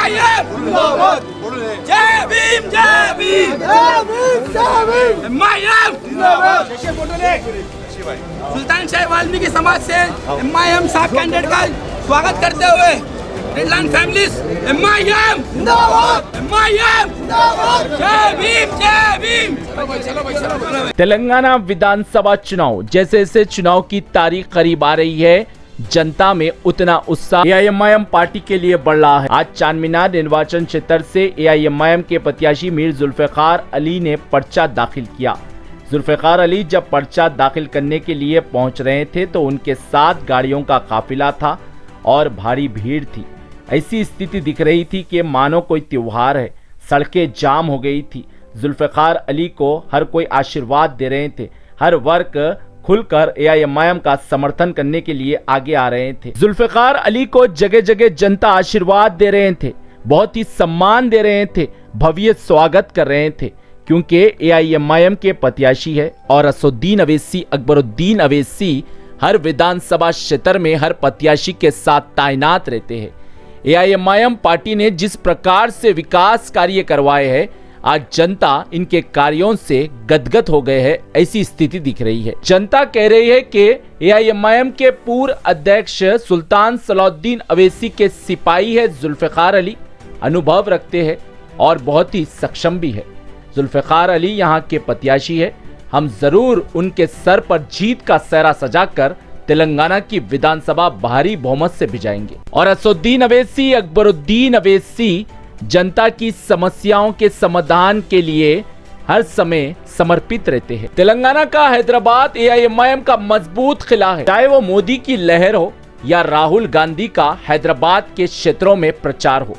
MIM जिंदाबाद जय भीम जय भीम जय भीम जय भीम MIM जिंदाबाद सुल्तान शाही वाल्मीकि समाज से MIM साहब कैंडिडेट का स्वागत करते हुए रेडलाइन फैमिलीज MIM जिंदाबाद MIM जिंदाबाद जय भीम जय भीम। चलो भाई तेलंगाना विधानसभा चुनाव जैसे जैसे चुनाव की तारीख करीब आ रही है, जनता में उतना उत्साह AIMIM पार्टी के लिए बढ़ रहा है। आज चांदमीनार निर्वाचन क्षेत्र से AIMIM के प्रत्याशी मीर जुल्फिकार अली ने पर्चा दाखिल किया। जुल्फिकार अली जब पर्चा दाखिल करने के लिए पहुंच रहे थे तो उनके साथ गाड़ियों का काफिला था और भारी भीड़ थी। ऐसी स्थिति दिख रही थी कि मानो कोई त्योहार है। सड़कें जाम हो गई थी। जुल्फिकार अली को हर कोई आशीर्वाद दे रहे थे। हर वर्ग खुलकर AIMIM का समर्थन करने के लिए आगे आ रहे थे। जुल्फिकार अली को जगह जगह जनता आशीर्वाद दे रहे थे, बहुत ही सम्मान दे रहे थे, भव्य स्वागत कर रहे थे, क्योंकि AIMIM के प्रत्याशी है और असुद्दीन अवैसी अकबरुद्दीन अवैसी हर विधानसभा क्षेत्र में हर प्रत्याशी के साथ तैनात रहते हैं। AIMIM पार्टी ने जिस प्रकार से विकास कार्य करवाए हैं, आज जनता इनके कार्यों से गदगद हो गए हैं। ऐसी स्थिति दिख रही है। जनता कह रही है कि AIMIM के पूर्व अध्यक्ष सुल्तान सलाउद्दीन अवैसी के सिपाही है जुल्फिकार अली, अनुभव रखते हैं और बहुत ही सक्षम भी है। जुल्फिकार अली यहाँ के प्रत्याशी है। हम जरूर उनके सर पर जीत का सेहरा सजाकर तेलंगाना की विधानसभा भारी बहुमत से भिजाएंगे। और असुद्दीन अवैसी अकबरुद्दीन अवैसी जनता की समस्याओं के समाधान के लिए हर समय समर्पित रहते हैं। तेलंगाना का हैदराबाद AIMIM का मजबूत किला है। चाहे वो मोदी की लहर हो या राहुल गांधी का हैदराबाद के क्षेत्रों में प्रचार हो,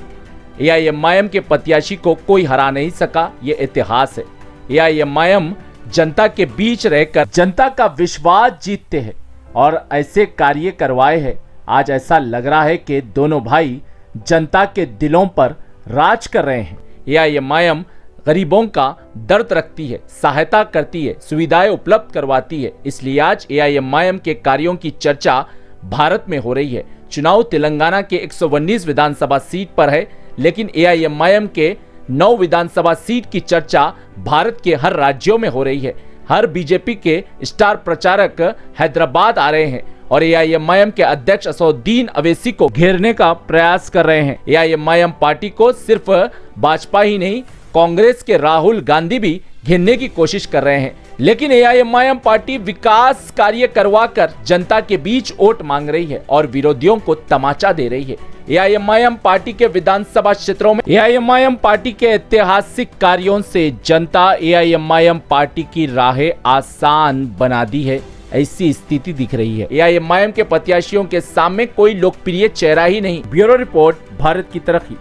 AIMIM के प्रत्याशी को कोई हरा नहीं सका। ये इतिहास है। AIMIM जनता के बीच रहकर जनता का विश्वास जीतते हैं और ऐसे कार्य करवाए हैं। आज ऐसा लग रहा है कि दोनों भाई जनता के दिलों पर राज कर रहे हैं। AIMIM गरीबों का दर्द रखती है, सहायता करती है, सुविधाएं उपलब्ध करवाती है। इसलिए आज AIMIM के कार्यों की चर्चा भारत में हो रही है। चुनाव तेलंगाना के 119 विधानसभा सीट पर है, लेकिन AIMIM के 9 विधानसभा सीट की चर्चा भारत के हर राज्यों में हो रही है। हर बीजेपी के स्टार प्रचारक हैदराबाद आ रहे हैं और AIMIM के अध्यक्ष असदुद्दीन अवैसी को घेरने का प्रयास कर रहे हैं। AIMIM पार्टी को सिर्फ भाजपा ही नहीं, कांग्रेस के राहुल गांधी भी घेरने की कोशिश कर रहे हैं। लेकिन AIMIM पार्टी विकास कार्य करवाकर जनता के बीच वोट मांग रही है और विरोधियों को तमाचा दे रही है। AIMIM पार्टी के विधानसभा क्षेत्रों में AIMIM पार्टी के ऐतिहासिक कार्यों से जनता AIMIM पार्टी की राहें आसान बना दी है। ऐसी स्थिति दिख रही है। AIMIM के प्रत्याशियों के सामने कोई लोकप्रिय चेहरा ही नहीं। ब्यूरो रिपोर्ट, भारत की तरक्की।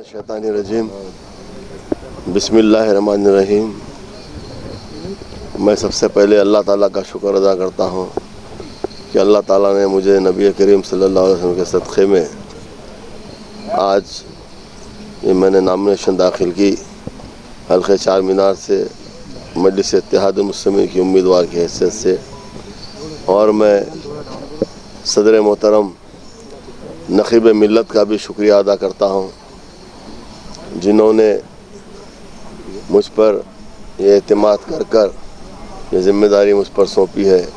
शैतानिर्रजीम बिस्मिल्लाहिर्रहमानिर्रहीम। मैं सबसे पहले अल्लाह ताला का शुक्र अदा करता हूँ कि अल्लाह ताला ने मुझे नबी करीम सल्लल्लाहु अलैहि वसल्लम के सदक़े में आज ये मैंने नॉमिनेशन दाखिल की हल्के चार मीनार से मजलिस इत्तेहादुल मुस्लिमीन की उम्मीदवार की हैसियत से, और मैं सदर मोहतरम नक़ीब मिल्लत का भी शुक्रिया अदा करता हूँ जिन्होंने मुझ पर ये एतमाद कर ये ज़िम्मेदारी मुझ पर सौंपी है,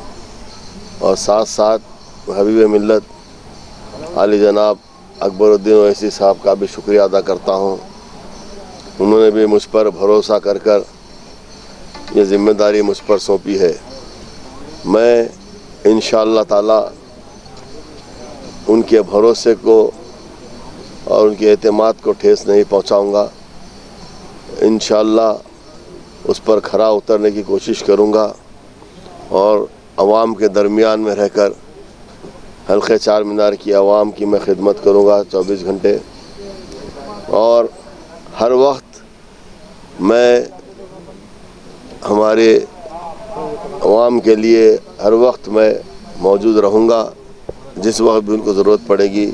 और साथ साथ हबीब मिल्लत आली जनाब अकबरुद्दीन ओवैसी साहब का भी शुक्रिया अदा करता हूँ। उन्होंने भी मुझ पर भरोसा कर ये ज़िम्मेदारी मुझ पर सौंपी है। मैं इंशाअल्लाह ताला उनके भरोसे को और उनके एतमाद को ठेस नहीं पहुंचाऊंगा। इंशाअल्लाह उस पर खरा उतरने की कोशिश करूंगा और आवाम के दरमियान में रहकर हल्के चार मीनार की आवाम की मैं खिदमत करूंगा 24 घंटे, और हर वक्त मैं हमारे आवाम के लिए हर वक्त मैं मौजूद रहूंगा जिस वक्त भी उनको ज़रूरत पड़ेगी।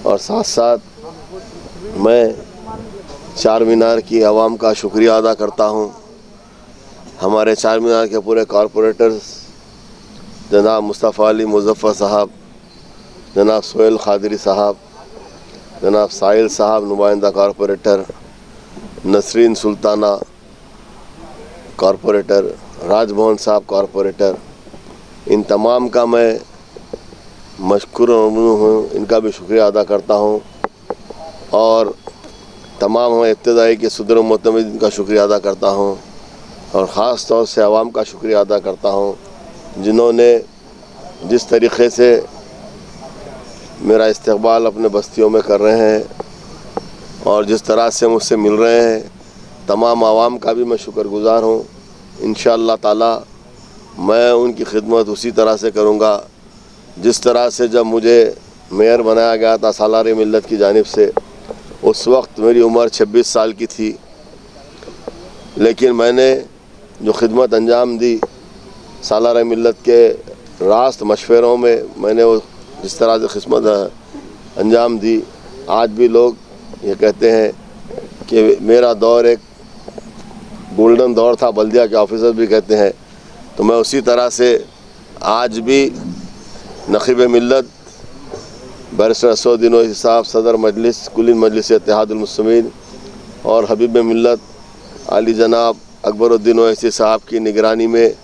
और साथ साथ मैं चार मीनार की आवाम का शुक्रिया अदा करता हूं। हमारे चार मीनार के पूरे कॉरपोरेटर्स जनाब मुस्तफ़ा अली मुज़फ़्फ़र साहब, जनाब सोहेल ख़ादरी साहब, जनाब साहिल साहब नुमाइंदा कॉरपोरेटर, नसरीन सुल्ताना कॉरपोरेटर, राजभवन साहब कॉरपोरेटर, इन तमाम का मैं मशकूर हूँ, इनका भी शुक्रिया अदा करता हूँ। और तमाम हमारे इब्तदाई के सदर मोहतमिद का शुक्रिया अदा करता हूँ, और ख़ास तौर से आवाम का शुक्रिया अदा करता हूँ जिन्होंने जिस तरीक़े से मेरा इस्तकबाल अपने बस्तियों में कर रहे हैं और जिस तरह से मुझसे मिल रहे हैं, तमाम आवाम का भी मैं शुक्रगुज़ार हूँ। इंशाअल्लाह ताला मैं उनकी खिदमत उसी तरह से करूँगा जिस तरह से जब मुझे मेयर बनाया गया था सालार मिल्लत की जानिब से, उस वक्त मेरी उम्र 26 साल की थी, लेकिन मैंने जो खिदमत अंजाम दी सालार मिल्लत के रास्त मशवरों में, मैंने वो जिस तरह से खिदमत अंजाम दी, आज भी लोग ये कहते हैं कि मेरा दौर एक गोल्डन दौर था, बल्दिया के ऑफिसर भी कहते हैं। तो मैं उसी तरह से आज भी नक़ीब मिल्लत बैरिस्टर असदुद्दीन ओवैसी साहब सदर मजलिस कुली मजलिस इत्तेहादुल मुस्लिमीन और हबीब मिल्लत आली जनाब अकबरुद्दीन ओवैसी साहब की निगरानी में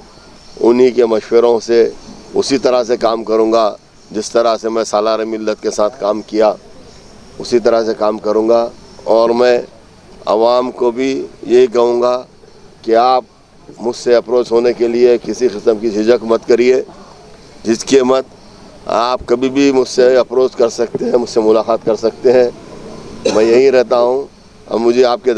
उन्हीं के मशवरों से उसी तरह से काम करूँगा जिस तरह से मैं सालार मिल्लत के साथ काम किया, उसी तरह से काम करूँगा। और मैं आवाम को भी यही कहूँगा कि आप मुझसे अप्रोच होने के लिए किसी किस्म की झिझक मत करिए, जिसकी मत आप कभी भी मुझसे अप्रोच कर सकते हैं, मुझसे मुलाकात कर सकते हैं। मैं यहीं रहता हूँ, अब मुझे आपके